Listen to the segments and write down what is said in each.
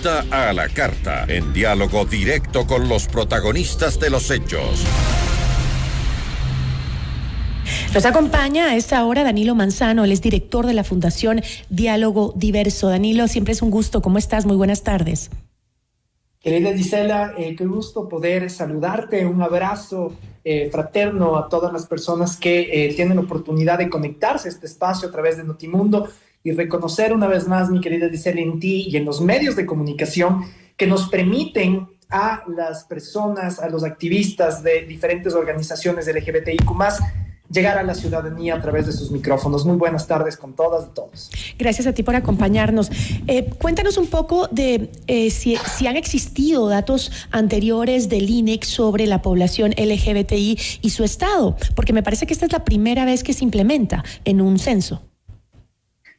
Periodista a la carta, en diálogo directo con los protagonistas de los hechos. Nos acompaña a esta hora Danilo Manzano, él es director de la Fundación Diálogo Diverso. Danilo, siempre es un gusto. ¿Cómo estás? Muy buenas tardes. Querida Gisela, qué gusto poder saludarte. Un abrazo fraterno a todas las personas que tienen la oportunidad de conectarse a este espacio a través de Notimundo y reconocer una vez más, mi querida Gisela, en ti y en los medios de comunicación que nos permiten a las personas, a los activistas de diferentes organizaciones LGBTIQ+, llegar a la ciudadanía a través de sus micrófonos. Muy buenas tardes con todas y todos. Gracias a ti por acompañarnos. Cuéntanos un poco de si han existido datos anteriores del INEC sobre la población LGBTI y su estado, porque me parece que esta es la primera vez que se implementa en un censo.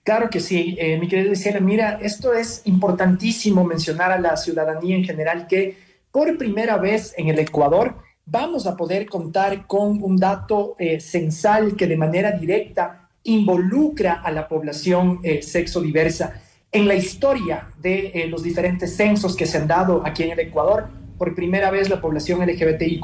Claro que sí, mi querida Gisela. Mira, esto es importantísimo mencionar a la ciudadanía en general que por primera vez en el Ecuador vamos a poder contar con un dato censal que de manera directa involucra a la población sexodiversa. En la historia de los diferentes censos que se han dado aquí en el Ecuador, por primera vez la población LGBTIQ+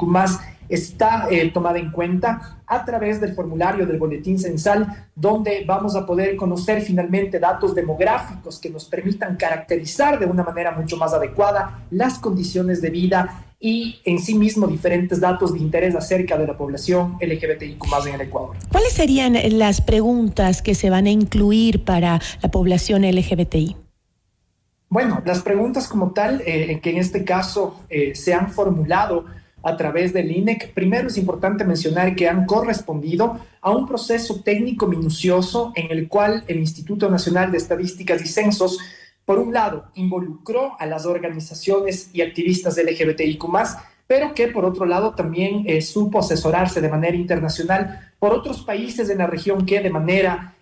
está tomada en cuenta a través del formulario del boletín censal, donde vamos a poder conocer finalmente datos demográficos que nos permitan caracterizar de una manera mucho más adecuada las condiciones de vida y en sí mismo diferentes datos de interés acerca de la población LGBTIQ+ en el Ecuador. ¿Cuáles serían las preguntas que se van a incluir para la población LGBTI? Bueno, las preguntas como tal, que en este caso se han formulado a través del INEC, primero es importante mencionar que han correspondido a un proceso técnico minucioso en el cual el Instituto Nacional de Estadísticas y Censos, por un lado, involucró a las organizaciones y activistas LGBTIQ+, pero que por otro lado también supo asesorarse de manera internacional por otros países en la región que de manera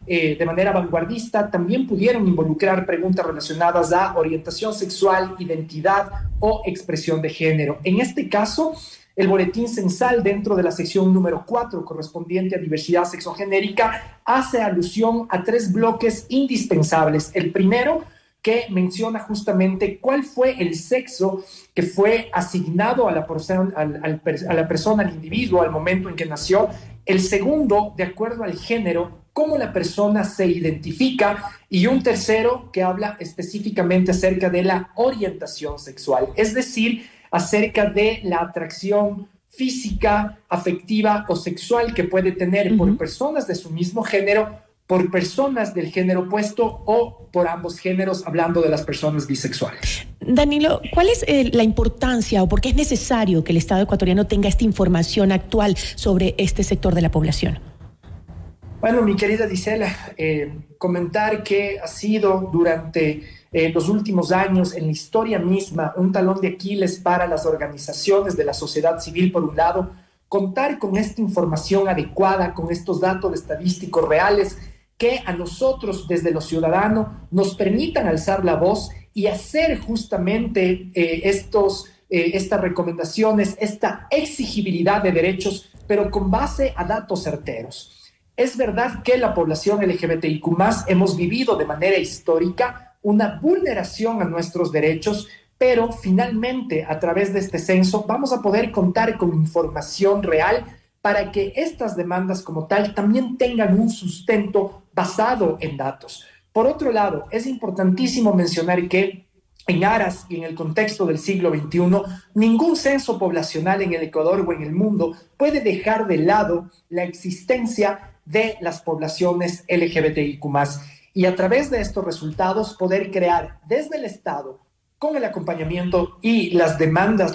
vanguardista también pudieron involucrar preguntas relacionadas a orientación sexual, identidad o expresión de género. En este caso, el boletín censal dentro de la sección número 4 correspondiente a diversidad sexogenérica hace alusión a 3 bloques indispensables. El primero, que menciona justamente cuál fue el sexo que fue asignado a la persona, al individuo, al momento en que nació. El segundo, de acuerdo al género, cómo la persona se identifica. Y un tercero que habla específicamente acerca de la orientación sexual, es decir, acerca de la atracción física, afectiva o sexual que puede tener por personas de su mismo género, por personas del género opuesto o por ambos géneros, hablando de las personas bisexuales. Danilo, ¿cuál es la importancia o por qué es necesario que el Estado ecuatoriano tenga esta información actual sobre este sector de la población? Bueno, mi querida Gisela, comentar que ha sido durante los últimos años en la historia misma un talón de Aquiles para las organizaciones de la sociedad civil, por un lado, contar con esta información adecuada, con estos datos estadísticos reales que a nosotros desde los ciudadanos nos permitan alzar la voz y hacer justamente estas recomendaciones, esta exigibilidad de derechos, pero con base a datos certeros. Es verdad que la población LGBTIQ+ hemos vivido de manera histórica una vulneración a nuestros derechos, pero finalmente a través de este censo vamos a poder contar con información real para que estas demandas como tal también tengan un sustento basado en datos. Por otro lado, es importantísimo mencionar que en aras y en el contexto del siglo XXI, ningún censo poblacional en el Ecuador o en el mundo puede dejar de lado la existencia de las poblaciones LGBTIQ+. Y a través de estos resultados poder crear desde el Estado, con el acompañamiento y las demandas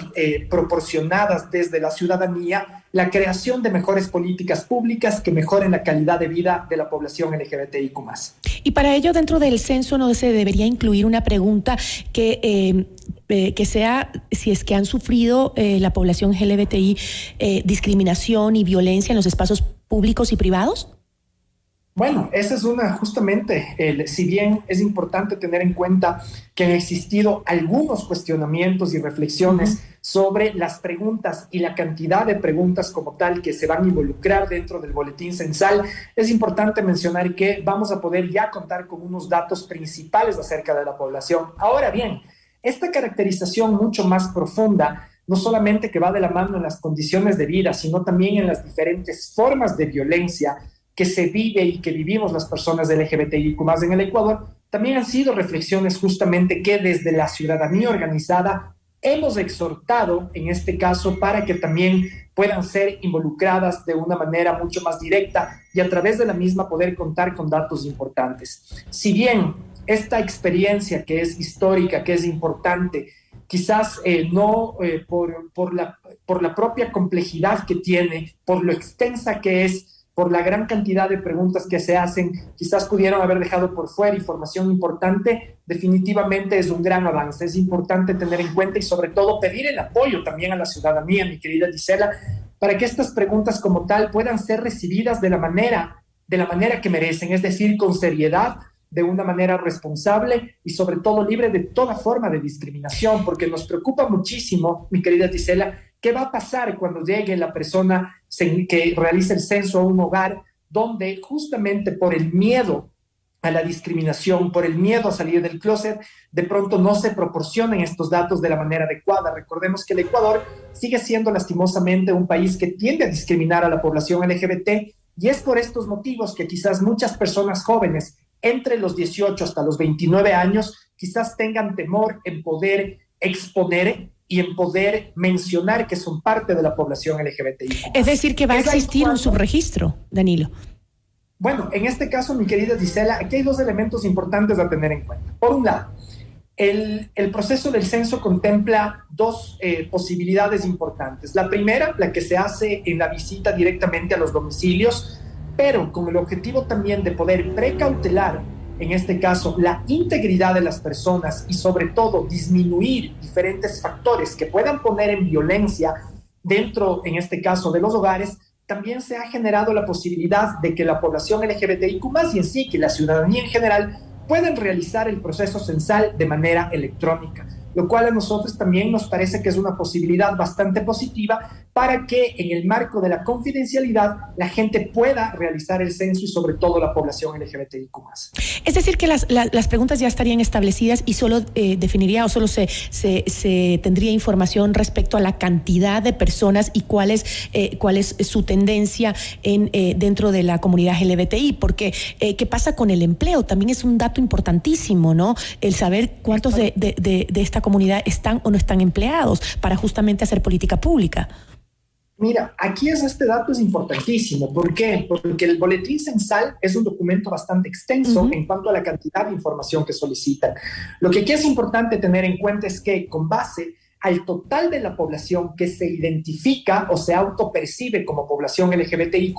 proporcionadas desde la ciudadanía, la creación de mejores políticas públicas que mejoren la calidad de vida de la población LGBTIQ+. Y para ello, dentro del censo no se debería incluir una pregunta que sea si es que han sufrido la población LGBTI discriminación y violencia en los espacios públicos y privados. Bueno, esa es justamente, si bien es importante tener en cuenta que han existido algunos cuestionamientos y reflexiones sobre las preguntas y la cantidad de preguntas como tal que se van a involucrar dentro del boletín censal, es importante mencionar que vamos a poder ya contar con unos datos principales acerca de la población. Ahora bien, Esta caracterización mucho más profunda, no solamente que va de la mano en las condiciones de vida, sino también en las diferentes formas de violencia que se vive y que vivimos las personas LGBTIQ+ en el Ecuador, también han sido reflexiones justamente que desde la ciudadanía organizada hemos exhortado, en este caso, para que también puedan ser involucradas de una manera mucho más directa y a través de la misma poder contar con datos importantes. Si bien esta experiencia que es histórica, que es importante, quizás por la propia complejidad que tiene, por lo extensa que es, por la gran cantidad de preguntas que se hacen, quizás pudieron haber dejado por fuera información importante, definitivamente es un gran avance. Es importante tener en cuenta y sobre todo pedir el apoyo también a la ciudadanía, mi querida Gisela, para que estas preguntas como tal puedan ser recibidas de la manera que merecen, es decir, con seriedad, de una manera responsable y sobre todo libre de toda forma de discriminación, porque nos preocupa muchísimo, mi querida Gisela, qué va a pasar cuando llegue la persona que realice el censo a un hogar donde justamente por el miedo a la discriminación, por el miedo a salir del closet, de pronto no se proporcionen estos datos de la manera adecuada. Recordemos que el Ecuador sigue siendo lastimosamente un país que tiende a discriminar a la población LGBT y es por estos motivos que quizás muchas personas jóvenes entre los 18 hasta los 29 años quizás tengan temor en poder exponer y en poder mencionar que son parte de la población LGBTI. Es decir, que va a existir un subregistro, Danilo. Bueno, en este caso, mi querida Gisela, aquí hay dos elementos importantes a tener en cuenta. Por un lado, el proceso del censo contempla dos posibilidades importantes. La primera, la que se hace en la visita directamente a los domicilios, pero con el objetivo también de poder precautelar, en este caso, la integridad de las personas y sobre todo disminuir diferentes factores que puedan poner en violencia dentro, en este caso, de los hogares. También se ha generado la posibilidad de que la población LGBTIQ+ y en sí, que la ciudadanía en general, puedan realizar el proceso censal de manera electrónica, lo cual a nosotros también nos parece que es una posibilidad bastante positiva para que en el marco de la confidencialidad la gente pueda realizar el censo y sobre todo la población LGBTIQ+. Es decir, que las preguntas ya estarían establecidas y solo definiría o solo se tendría información respecto a la cantidad de personas y cuál es su tendencia dentro de la comunidad LGBTI, porque ¿qué pasa con el empleo? También es un dato importantísimo, ¿no? El saber cuántos de esta comunidad están o no están empleados para justamente hacer política pública. Mira, aquí este dato es importantísimo. ¿Por qué? Porque el boletín censal es un documento bastante extenso en cuanto a la cantidad de información que solicitan. Lo que aquí es importante tener en cuenta es que con base al total de la población que se identifica o se autopercibe como población LGBTIQ+,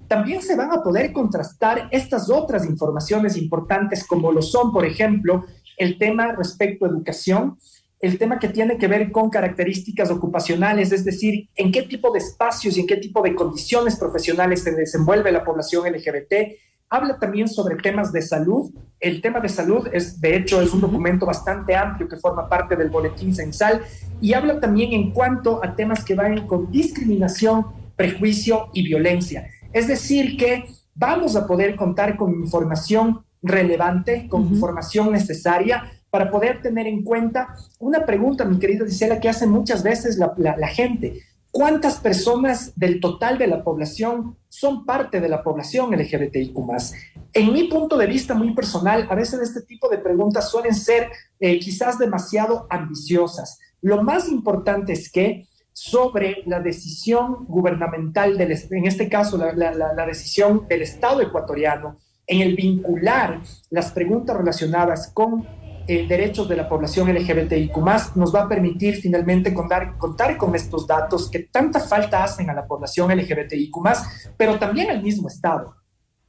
también se van a poder contrastar estas otras informaciones importantes como lo son, por ejemplo, el tema respecto a educación, el tema que tiene que ver con características ocupacionales, es decir, en qué tipo de espacios y en qué tipo de condiciones profesionales se desenvuelve la población LGBT. Habla también sobre temas de salud. El tema de salud de hecho, es un documento bastante amplio que forma parte del boletín censal y habla también en cuanto a temas que van con discriminación, prejuicio y violencia. Es decir, que vamos a poder contar con información relevante, con información necesaria para poder tener en cuenta una pregunta, mi querida Gisela, que hace muchas veces la gente. ¿Cuántas personas del total de la población son parte de la población LGBTIQ+? En mi punto de vista muy personal, a veces este tipo de preguntas suelen ser quizás demasiado ambiciosas. Lo más importante es que sobre la decisión gubernamental, en este caso la decisión del Estado ecuatoriano, en el vincular las preguntas relacionadas con derechos de la población LGBTIQ+, nos va a permitir finalmente contar con estos datos que tanta falta hacen a la población LGBTIQ+, pero también al mismo Estado.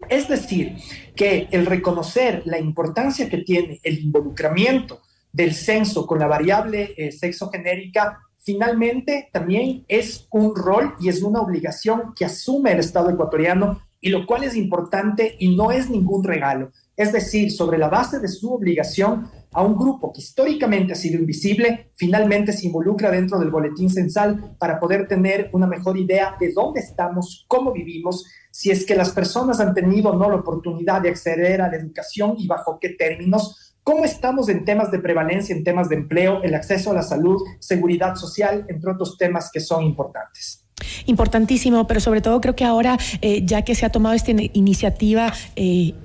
Es decir, que el reconocer la importancia que tiene el involucramiento del censo con la variable sexogenérica, finalmente también es un rol y es una obligación que asume el Estado ecuatoriano, y lo cual es importante y no es ningún regalo. Es decir, sobre la base de su obligación, a un grupo que históricamente ha sido invisible, finalmente se involucra dentro del boletín censal para poder tener una mejor idea de dónde estamos, cómo vivimos, si es que las personas han tenido o no la oportunidad de acceder a la educación y bajo qué términos, ¿Cómo estamos en temas de prevalencia, en temas de empleo, el acceso a la salud, seguridad social, entre otros temas que son importantes? Importantísimo, pero sobre todo creo que ahora, ya que se ha tomado esta iniciativa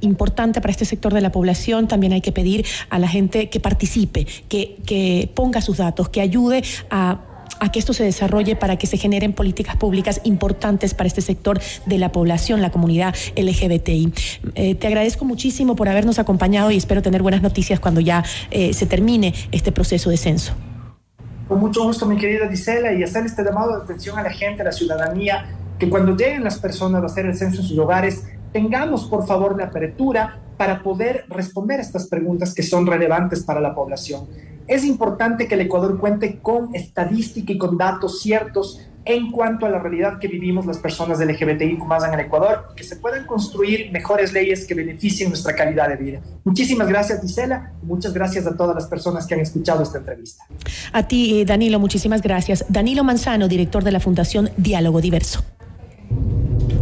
importante para este sector de la población, también hay que pedir a la gente que participe, que ponga sus datos, que ayude a que esto se desarrolle para que se generen políticas públicas importantes para este sector de la población, la comunidad LGBTI. Te agradezco muchísimo por habernos acompañado y espero tener buenas noticias cuando ya se termine este proceso de censo. Con mucho gusto, mi querida Gisela, y hacer este llamado de atención a la gente, a la ciudadanía, que cuando lleguen las personas a hacer el censo en sus hogares, tengamos por favor la apertura para poder responder a estas preguntas que son relevantes para la población. Es importante que el Ecuador cuente con estadística y con datos ciertos en cuanto a la realidad que vivimos las personas LGBTIQ+ en el Ecuador, que se puedan construir mejores leyes que beneficien nuestra calidad de vida. Muchísimas gracias, Gisela, y muchas gracias a todas las personas que han escuchado esta entrevista. A ti, Danilo, muchísimas gracias. Danilo Manzano, director de la Fundación Diálogo Diverso.